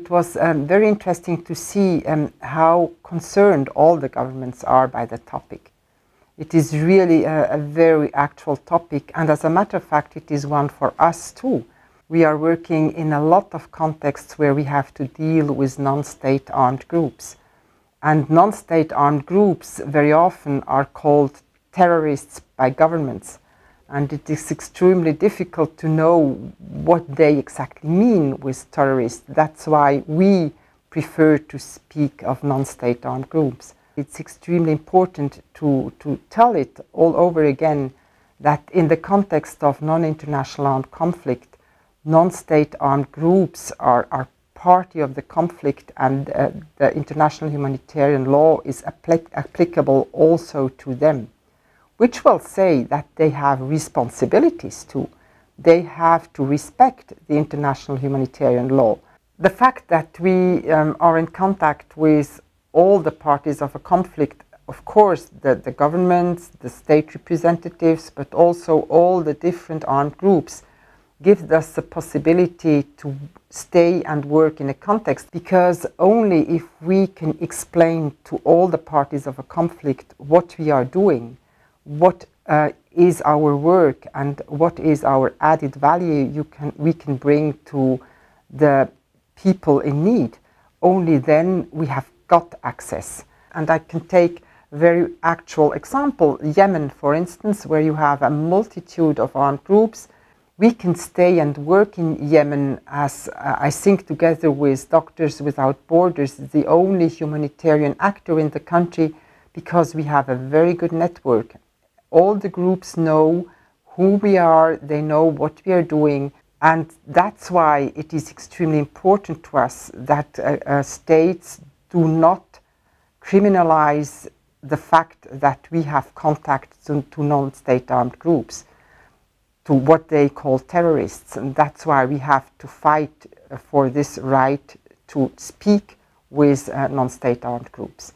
It was very interesting to see how concerned all the governments are by the topic. It is really a very actual topic, and as a matter of fact, it is one for us too. We are working in a lot of contexts where we have to deal with non-state armed groups. And non-state armed groups very often are called terrorists by governments. And it is extremely difficult to know what they exactly mean with terrorists. That's why we prefer to speak of non-state armed groups. It's extremely important to tell it all over again that in the context of non-international armed conflict, non-state armed groups are party of the conflict, and the international humanitarian law is applicable also to them, which will say that they have responsibilities too. They have to respect the international humanitarian law. The fact that we are in contact with all the parties of a conflict, of course, the governments, the state representatives, but also all the different armed groups, gives us the possibility to stay and work in a context, because only if we can explain to all the parties of a conflict what we are doing, what is our work and what is our added value we can bring to the people in need, only then we have got access. And I can take a very actual example, Yemen for instance, where you have a multitude of armed groups. We can stay and work in Yemen as, I think, together with Doctors Without Borders, the only humanitarian actor in the country, because we have a very good network. All the groups know who we are, they know what we are doing, and that's why it is extremely important to us that states do not criminalize the fact that we have contact to non-state armed groups, to what they call terrorists, and that's why we have to fight for this right to speak with non-state armed groups.